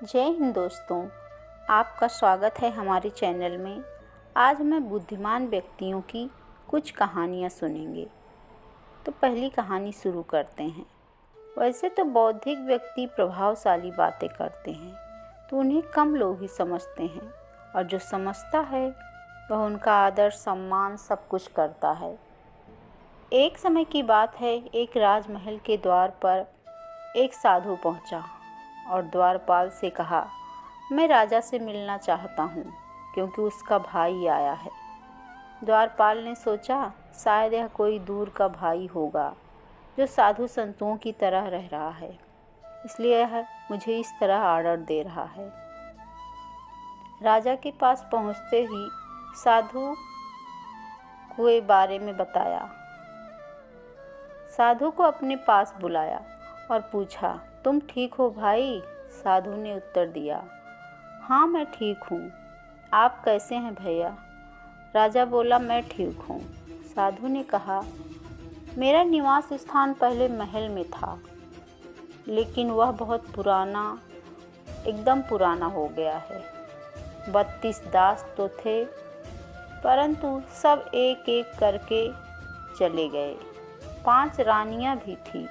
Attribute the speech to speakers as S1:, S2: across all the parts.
S1: जय हिंद दोस्तों, आपका स्वागत है हमारे चैनल में। आज मैं बुद्धिमान व्यक्तियों की कुछ कहानियाँ सुनेंगे। तो पहली कहानी शुरू करते हैं। वैसे तो बौद्धिक व्यक्ति प्रभावशाली बातें करते हैं तो उन्हें कम लोग ही समझते हैं, और जो समझता है वह उनका आदर सम्मान सब कुछ करता है। एक समय की बात है, एक राजमहल के द्वार पर एक साधु पहुंचा और द्वारपाल से कहा, मैं राजा से मिलना चाहता हूँ क्योंकि उसका भाई आया है। द्वारपाल ने सोचा, शायद यह कोई दूर का भाई होगा जो साधु संतों की तरह रह रहा है, इसलिए यह मुझे इस तरह आर्डर दे रहा है। राजा के पास पहुँचते ही साधु के बारे में बताया। साधु को अपने पास बुलाया और पूछा, तुम ठीक हो भाई? साधु ने उत्तर दिया, हाँ मैं ठीक हूँ। आप कैसे हैं भैया? राजा बोला, मैं ठीक हूँ। साधु ने कहा, मेरा निवास स्थान पहले महल में था, लेकिन वह बहुत पुराना, एकदम पुराना हो गया है। 32 दास तो थे, परंतु सब एक एक करके चले गए। 5 रानियां भी थी,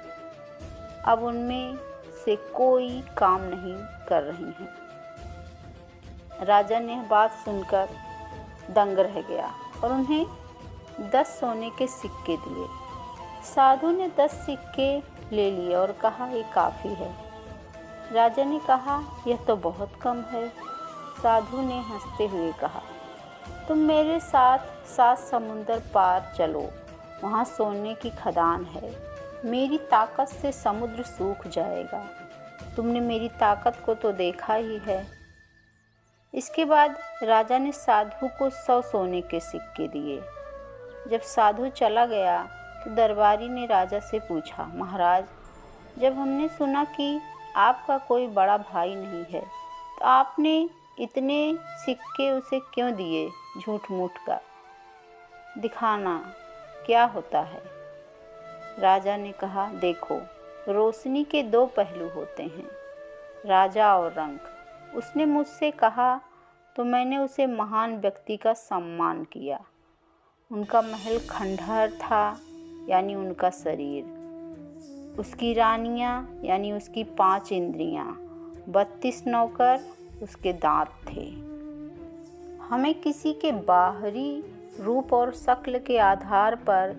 S1: अब उनमें से कोई काम नहीं कर रही हैं। राजा ने बात सुनकर दंग रह गया और उन्हें 10 सोने के सिक्के दिए। साधु ने 10 सिक्के ले लिए और कहा, ये काफ़ी है। राजा ने कहा, यह तो बहुत कम है। साधु ने हंसते हुए कहा, तुम मेरे साथ 7 समुंदर पार चलो, वहाँ सोने की खदान है। मेरी ताकत से समुद्र सूख जाएगा। तुमने मेरी ताकत को तो देखा ही है। इसके बाद राजा ने साधु को 100 सोने के सिक्के दिए। जब साधु चला गया तो दरबारी ने राजा से पूछा, महाराज, जब हमने सुना कि आपका कोई बड़ा भाई नहीं है तो आपने इतने सिक्के उसे क्यों दिए? झूठ मूठ का दिखाना क्या होता है? राजा ने कहा, देखो, रोशनी के 2 पहलू होते हैं, राजा और रंक। उसने मुझसे कहा तो मैंने उसे महान व्यक्ति का सम्मान किया। उनका महल खंडहर था, यानी उनका शरीर, उसकी रानियां यानी उसकी 5 इंद्रियां, 32 नौकर उसके दांत थे। हमें किसी के बाहरी रूप और शक्ल के आधार पर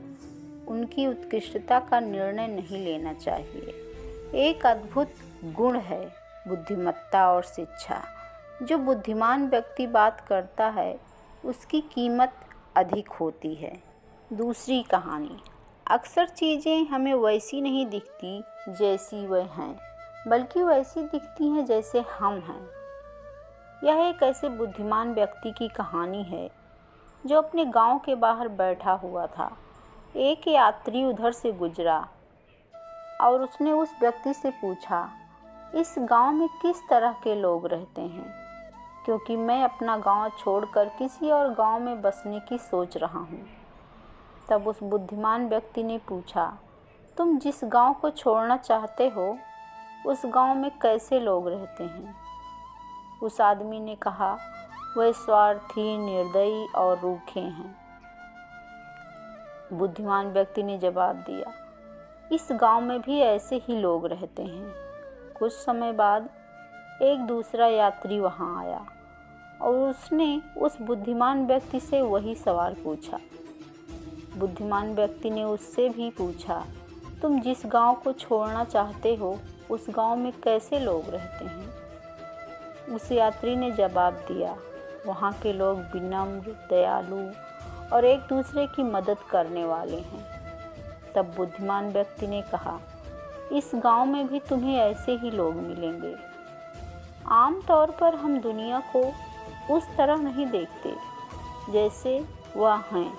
S1: उनकी उत्कृष्टता का निर्णय नहीं लेना चाहिए। एक अद्भुत गुण है बुद्धिमत्ता और शिक्षा। जो बुद्धिमान व्यक्ति बात करता है उसकी कीमत अधिक होती है। दूसरी कहानी। अक्सर चीज़ें हमें वैसी नहीं दिखती जैसी वे हैं, बल्कि वैसी दिखती हैं जैसे हम हैं। यह एक ऐसे बुद्धिमान व्यक्ति की कहानी है जो अपने गांव के बाहर बैठा हुआ था। एक यात्री उधर से गुजरा और उसने उस व्यक्ति से पूछा, इस गांव में किस तरह के लोग रहते हैं? क्योंकि मैं अपना गांव छोड़कर किसी और गांव में बसने की सोच रहा हूं। तब उस बुद्धिमान व्यक्ति ने पूछा, तुम जिस गांव को छोड़ना चाहते हो उस गांव में कैसे लोग रहते हैं? उस आदमी ने कहा, वे स्वार्थी, निर्दयी और रूखे हैं। बुद्धिमान व्यक्ति ने जवाब दिया, इस गांव में भी ऐसे ही लोग रहते हैं। कुछ समय बाद एक दूसरा यात्री वहां आया और उसने उस बुद्धिमान व्यक्ति से वही सवाल पूछा। बुद्धिमान व्यक्ति ने उससे भी पूछा, तुम जिस गांव को छोड़ना चाहते हो उस गांव में कैसे लोग रहते हैं? उस यात्री ने जवाब दिया, वहाँ के लोग विनम्र, दयालु और एक दूसरे की मदद करने वाले हैं। तब बुद्धिमान व्यक्ति ने कहा, इस गांव में भी तुम्हें ऐसे ही लोग मिलेंगे। आम तौर पर हम दुनिया को उस तरह नहीं देखते जैसे वह हैं,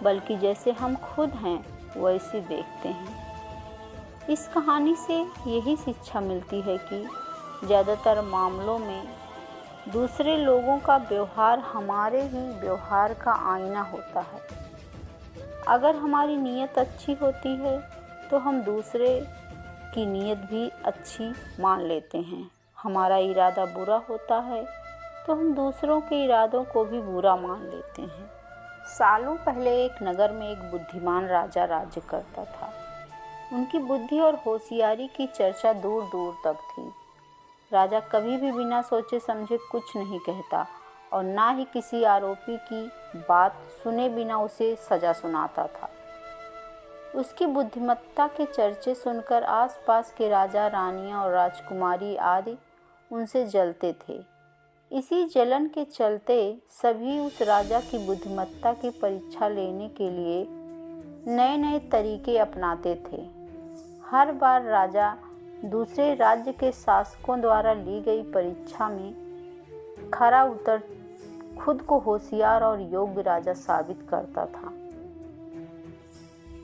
S1: बल्कि जैसे हम खुद हैं वैसे देखते हैं। इस कहानी से यही शिक्षा मिलती है कि ज़्यादातर मामलों में दूसरे लोगों का व्यवहार हमारे ही व्यवहार का आईना होता है। अगर हमारी नीयत अच्छी होती है तो हम दूसरे की नीयत भी अच्छी मान लेते हैं। हमारा इरादा बुरा होता है तो हम दूसरों के इरादों को भी बुरा मान लेते हैं। सालों पहले एक नगर में एक बुद्धिमान राजा राज्य करता था। उनकी बुद्धि और होशियारी की चर्चा दूर दूर तक थी। राजा कभी भी बिना सोचे समझे कुछ नहीं कहता और ना ही किसी आरोपी की बात सुने बिना उसे सजा सुनाता था। उसकी बुद्धिमत्ता के चर्चे सुनकर आसपास के राजा, रानियां और राजकुमारी आदि उनसे जलते थे। इसी जलन के चलते सभी उस राजा की बुद्धिमत्ता की परीक्षा लेने के लिए नए नए तरीके अपनाते थे। हर बार राजा दूसरे राज्य के शासकों द्वारा ली गई परीक्षा में खरा उतर खुद को होशियार और योग्य राजा साबित करता था।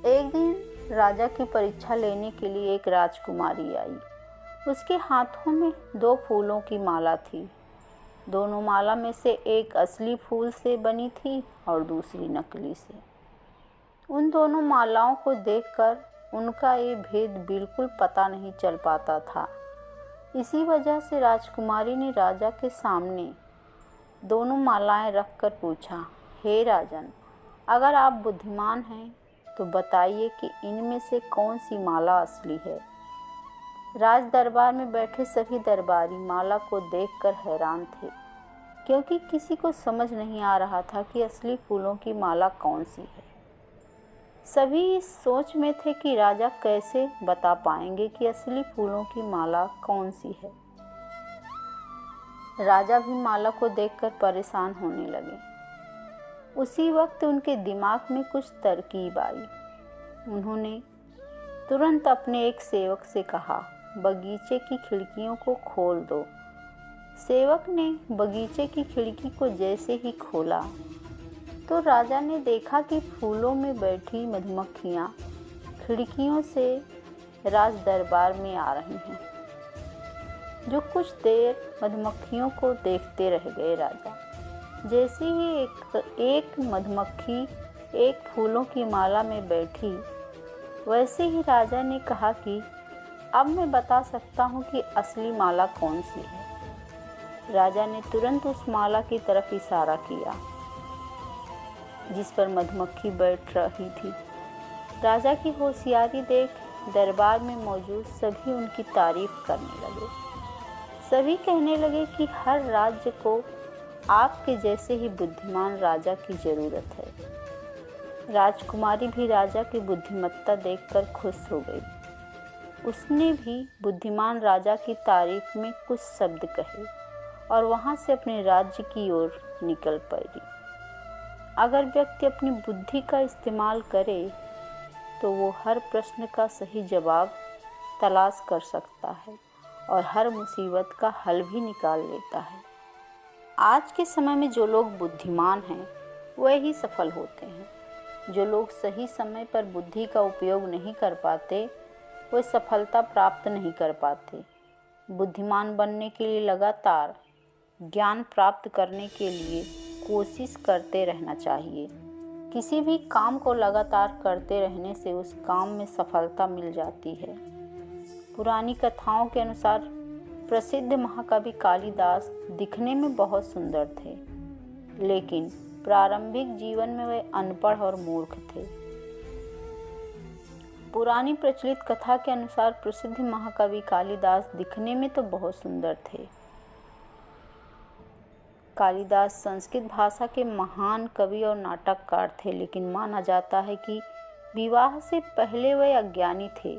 S1: एक दिन राजा की परीक्षा लेने के लिए एक राजकुमारी आई। उसके हाथों में 2 फूलों की माला थी। दोनों माला में से एक असली फूल से बनी थी और दूसरी नकली से। उन दोनों मालाओं को देखकर उनका ये भेद बिल्कुल पता नहीं चल पाता था। इसी वजह से राजकुमारी ने राजा के सामने दोनों मालाएं रखकर पूछा, हे राजन, अगर आप बुद्धिमान हैं तो बताइए कि इनमें से कौन सी माला असली है। राज दरबार में बैठे सभी दरबारी माला को देखकर हैरान थे, क्योंकि किसी को समझ नहीं आ रहा था कि असली फूलों की माला कौन सी है। सभी इस सोच में थे कि राजा कैसे बता पाएंगे कि असली फूलों की माला कौन सी है। राजा भी माला को देखकर परेशान होने लगे। उसी वक्त उनके दिमाग में कुछ तरकीब आई। उन्होंने तुरंत अपने एक सेवक से कहा, बगीचे की खिड़कियों को खोल दो। सेवक ने बगीचे की खिड़की को जैसे ही खोला तो राजा ने देखा कि फूलों में बैठी मधुमक्खियाँ खिड़कियों से राज दरबार में आ रही हैं। जो कुछ देर मधुमक्खियों को देखते रह गए राजा। जैसे ही एक मधुमक्खी एक फूलों की माला में बैठी, वैसे ही राजा ने कहा कि अब मैं बता सकता हूँ कि असली माला कौन सी है। राजा ने तुरंत उस माला की तरफ इशारा किया जिस पर मधुमक्खी बैठ रही थी। राजा की होशियारी देख दरबार में मौजूद सभी उनकी तारीफ करने लगे। सभी कहने लगे कि हर राज्य को आपके जैसे ही बुद्धिमान राजा की ज़रूरत है। राजकुमारी भी राजा की बुद्धिमत्ता देखकर खुश हो गई। उसने भी बुद्धिमान राजा की तारीफ में कुछ शब्द कहे और वहाँ से अपने राज्य की ओर निकल पड़ी। अगर व्यक्ति अपनी बुद्धि का इस्तेमाल करे तो वो हर प्रश्न का सही जवाब तलाश कर सकता है और हर मुसीबत का हल भी निकाल लेता है। आज के समय में जो लोग बुद्धिमान हैं वही सफल होते हैं। जो लोग सही समय पर बुद्धि का उपयोग नहीं कर पाते वे सफलता प्राप्त नहीं कर पाते। बुद्धिमान बनने के लिए लगातार ज्ञान प्राप्त करने के लिए कोशिश करते रहना चाहिए। किसी भी काम को लगातार करते रहने से उस काम में सफलता मिल जाती है। पुरानी कथाओं के अनुसार प्रसिद्ध महाकवि कालिदास दिखने में बहुत सुंदर थे, लेकिन प्रारंभिक जीवन में वे अनपढ़ और मूर्ख थे। पुरानी प्रचलित कथा के अनुसार प्रसिद्ध महाकवि कालिदास दिखने में तो बहुत सुंदर थे। कालिदास संस्कृत भाषा के महान कवि और नाटककार थे, लेकिन माना जाता है कि विवाह से पहले वे अज्ञानी थे।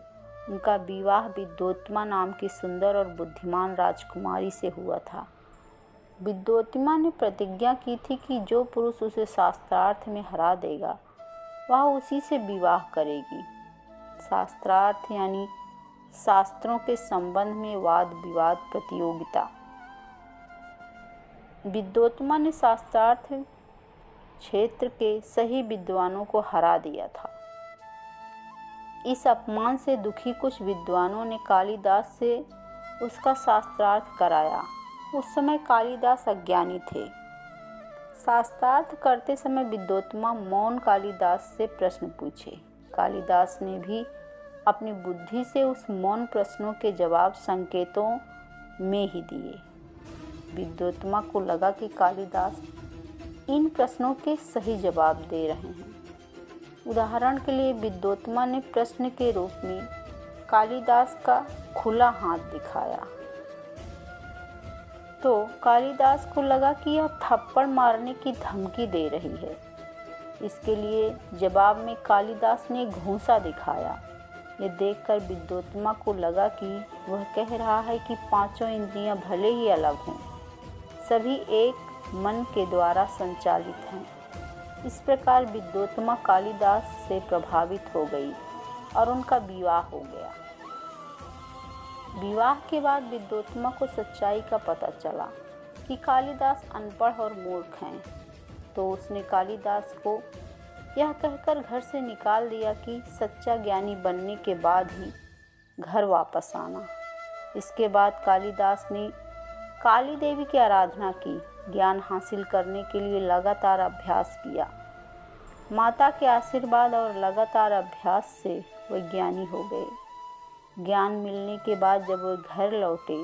S1: उनका विवाह विद्योत्मा नाम की सुंदर और बुद्धिमान राजकुमारी से हुआ था। विद्योत्मा ने प्रतिज्ञा की थी कि जो पुरुष उसे शास्त्रार्थ में हरा देगा वह उसी से विवाह करेगी। शास्त्रार्थ यानी शास्त्रों के संबंध में वाद विवाद प्रतियोगिता। विद्योत्मा ने शास्त्रार्थ क्षेत्र के सही विद्वानों को हरा दिया था। इस अपमान से दुखी कुछ विद्वानों ने कालिदास से उसका शास्त्रार्थ कराया। उस समय कालिदास अज्ञानी थे। शास्त्रार्थ करते समय विद्योत्मा मौन कालिदास से प्रश्न पूछे। कालिदास ने भी अपनी बुद्धि से उस मौन प्रश्नों के जवाब संकेतों में ही दिए। विद्योत्तमा को लगा कि कालिदास इन प्रश्नों के सही जवाब दे रहे हैं। उदाहरण के लिए विद्योत्तमा ने प्रश्न के रूप में कालिदास का खुला हाथ दिखाया, तो कालिदास को लगा कि यह थप्पड़ मारने की धमकी दे रही है। इसके लिए जवाब में कालिदास ने घूंसा दिखाया। ये देखकर विद्योत्तमा को लगा कि वह कह रहा है कि पांचों इंद्रियां भले ही अलग हों, सभी एक मन के द्वारा संचालित हैं। इस प्रकार विद्योत्तमा कालिदास से प्रभावित हो गई और उनका विवाह हो गया। विवाह के बाद विद्योत्तमा को सच्चाई का पता चला कि कालिदास अनपढ़ और मूर्ख हैं, तो उसने कालिदास को यह कहकर घर से निकाल दिया कि सच्चा ज्ञानी बनने के बाद ही घर वापस आना। इसके बाद कालिदास ने काली देवी की आराधना की, ज्ञान हासिल करने के लिए लगातार अभ्यास किया। माता के आशीर्वाद और लगातार अभ्यास से वे ज्ञानी हो गए। ज्ञान मिलने के बाद जब वे घर लौटे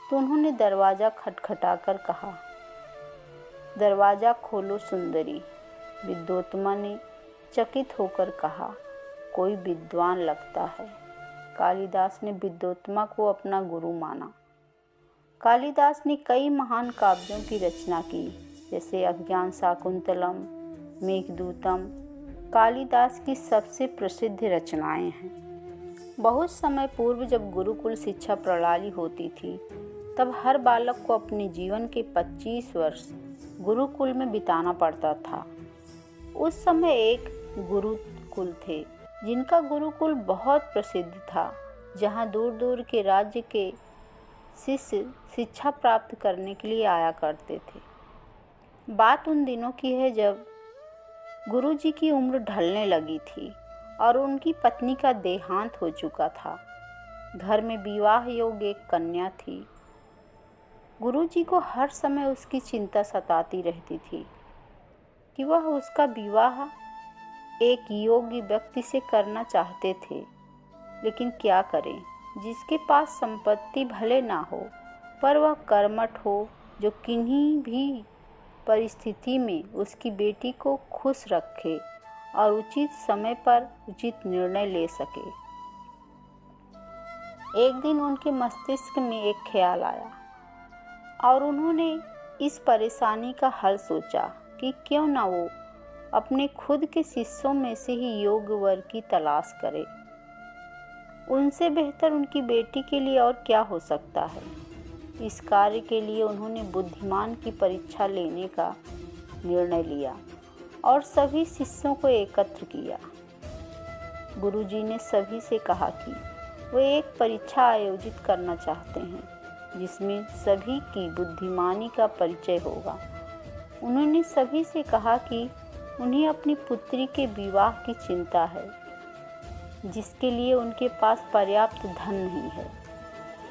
S1: तो उन्होंने दरवाज़ा खटखटाकर कहा, दरवाज़ा खोलो सुंदरी। विद्योत्तमा ने चकित होकर कहा, कोई विद्वान लगता है। कालिदास ने विद्योत्तमा को अपना गुरु माना। कालिदास ने कई महान काव्यों की रचना की, जैसे अज्ञान शाकुंतलम, मेघदूतम कालिदास की सबसे प्रसिद्ध रचनाएं हैं। बहुत समय पूर्व जब गुरुकुल शिक्षा प्रणाली होती थी, तब हर बालक को अपने जीवन के 25 वर्ष गुरुकुल में बिताना पड़ता था। उस समय एक गुरुकुल थे जिनका गुरुकुल बहुत प्रसिद्ध था, जहां दूर दूर के राज्य के शिष्य शिक्षा प्राप्त करने के लिए आया करते थे। बात उन दिनों की है जब गुरुजी की उम्र ढलने लगी थी और उनकी पत्नी का देहांत हो चुका था। घर में विवाह योग्य एक कन्या थी। गुरुजी को हर समय उसकी चिंता सताती रहती थी कि वह उसका विवाह एक योग्य व्यक्ति से करना चाहते थे, लेकिन क्या करें, जिसके पास संपत्ति भले ना हो पर वह कर्मठ हो, जो किन्हीं भी परिस्थिति में उसकी बेटी को खुश रखे और उचित समय पर उचित निर्णय ले सके। एक दिन उनके मस्तिष्क में एक ख्याल आया और उन्होंने इस परेशानी का हल सोचा कि क्यों ना वो अपने खुद के शिष्यों में से ही योग्य वर की तलाश करे। उनसे बेहतर उनकी बेटी के लिए और क्या हो सकता है। इस कार्य के लिए उन्होंने बुद्धिमान की परीक्षा लेने का निर्णय लिया और सभी शिष्यों को एकत्र किया। गुरुजी ने सभी से कहा कि वे एक परीक्षा आयोजित करना चाहते हैं जिसमें सभी की बुद्धिमानी का परिचय होगा। उन्होंने सभी से कहा कि उन्हें अपनी पुत्री के विवाह की चिंता है, जिसके लिए उनके पास पर्याप्त धन नहीं है।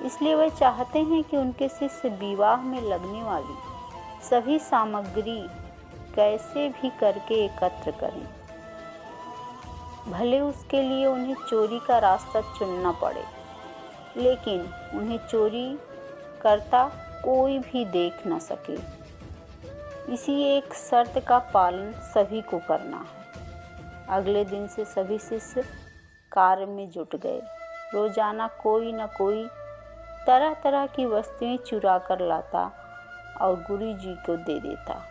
S1: इसलिए वे चाहते हैं कि उनके शिष्य विवाह में लगने वाली सभी सामग्री कैसे भी करके एकत्र करें, भले उसके लिए उन्हें चोरी का रास्ता चुनना पड़े, लेकिन उन्हें चोरी करता कोई भी देख न सके। इसी एक शर्त का पालन सभी को करना है। अगले दिन से सभी शिष्य कार्य में जुट गए। रोजाना कोई न कोई तरह तरह की वस्तुएं चुरा कर लाता और गुरुजी को दे देता।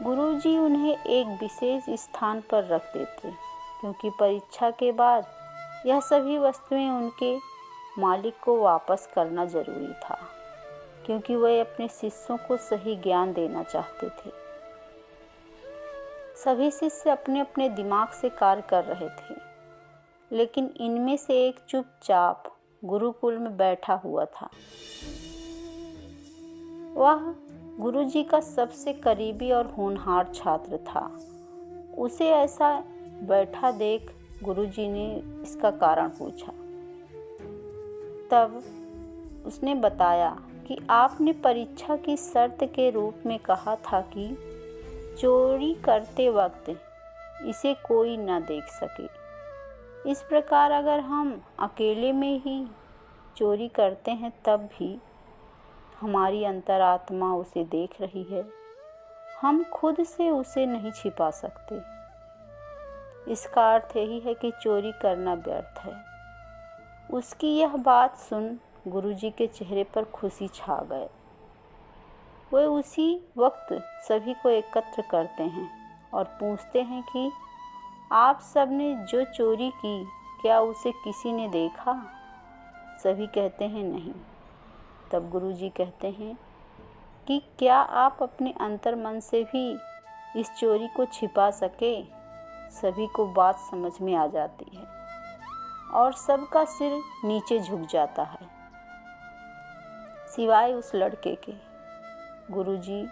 S1: गुरुजी उन्हें एक विशेष स्थान पर रख देते, क्योंकि परीक्षा के बाद यह सभी वस्तुएं उनके मालिक को वापस करना जरूरी था, क्योंकि वे अपने शिष्यों को सही ज्ञान देना चाहते थे। सभी शिष्य अपने अपने दिमाग से कार्य कर रहे थे, लेकिन इनमें से एक चुपचाप गुरुकुल में बैठा हुआ था। वह गुरुजी का सबसे करीबी और होनहार छात्र था। उसे ऐसा बैठा देख गुरुजी ने इसका कारण पूछा। तब उसने बताया कि आपने परीक्षा की शर्त के रूप में कहा था कि चोरी करते वक्त इसे कोई न देख सके। इस प्रकार अगर हम अकेले में ही चोरी करते हैं तब भी हमारी अंतरात्मा उसे देख रही है। हम खुद से उसे नहीं छिपा सकते। इसका अर्थ यही है कि चोरी करना व्यर्थ है। उसकी यह बात सुन गुरुजी के चेहरे पर खुशी छा गए। वे उसी वक्त सभी को एकत्र करते हैं और पूछते हैं कि आप सब ने जो चोरी की, क्या उसे किसी ने देखा? सभी कहते हैं नहीं। तब गुरुजी कहते हैं कि क्या आप अपने अंतर्मन से भी इस चोरी को छिपा सके? सभी को बात समझ में आ जाती है और सबका सिर नीचे झुक जाता है, सिवाय उस लड़के के। गुरुजी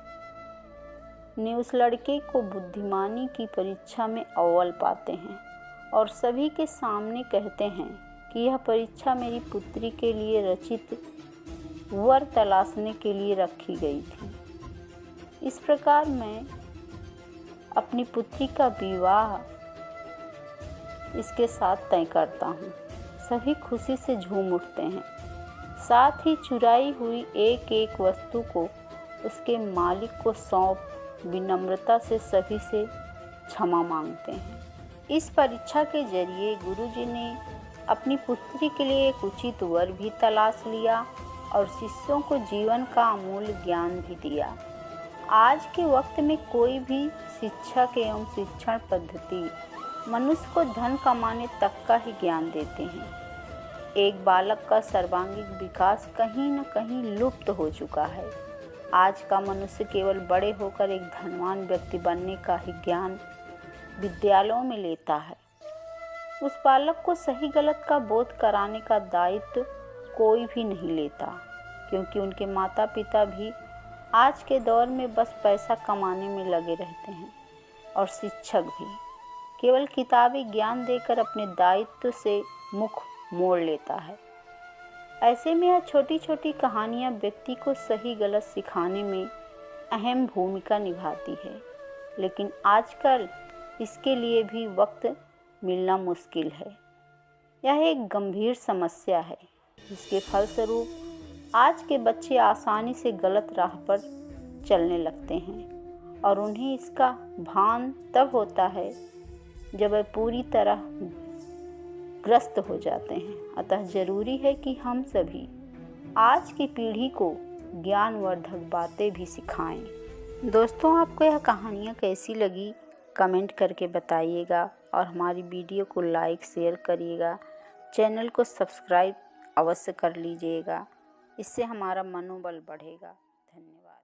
S1: ने उस लड़के को बुद्धिमानी की परीक्षा में अव्वल पाते हैं और सभी के सामने कहते हैं कि यह परीक्षा मेरी पुत्री के लिए रचित वर तलाशने के लिए रखी गई थी। इस प्रकार मैं अपनी पुत्री का विवाह इसके साथ तय करता हूँ। सभी खुशी से झूम उठते हैं, साथ ही चुराई हुई एक एक वस्तु को उसके मालिक को सौंप विनम्रता से सभी से क्षमा मांगते हैं। इस परीक्षा के जरिए गुरुजी ने अपनी पुत्री के लिए एक उचित वर भी तलाश लिया और शिष्यों को जीवन का अमूल्य ज्ञान भी दिया। आज के वक्त में कोई भी शिक्षक एवं शिक्षण पद्धति मनुष्य को धन कमाने तक का ही ज्ञान देते हैं। एक बालक का सर्वांगीण विकास कहीं न कहीं लुप्त हो चुका है। आज का मनुष्य केवल बड़े होकर एक धनवान व्यक्ति बनने का ही ज्ञान विद्यालयों में लेता है। उस बालक को सही गलत का बोध कराने का दायित्व कोई भी नहीं लेता, क्योंकि उनके माता पिता भी आज के दौर में बस पैसा कमाने में लगे रहते हैं और शिक्षक भी केवल किताबी ज्ञान देकर अपने दायित्व से मुख मोड़ लेता है। ऐसे में यह छोटी छोटी कहानियाँ व्यक्ति को सही गलत सिखाने में अहम भूमिका निभाती है, लेकिन आजकल इसके लिए भी वक्त मिलना मुश्किल है। यह एक गंभीर समस्या है, जिसके फलस्वरूप आज के बच्चे आसानी से गलत राह पर चलने लगते हैं और उन्हें इसका भान तब होता है जब वे पूरी तरह ग्रस्त हो जाते हैं। अतः ज़रूरी है कि हम सभी आज की पीढ़ी को ज्ञानवर्धक बातें भी सिखाएं। दोस्तों, आपको यह कहानियाँ कैसी लगी कमेंट करके बताइएगा और हमारी वीडियो को लाइक शेयर करिएगा। चैनल को सब्सक्राइब अवश्य कर लीजिएगा, इससे हमारा मनोबल बढ़ेगा। धन्यवाद।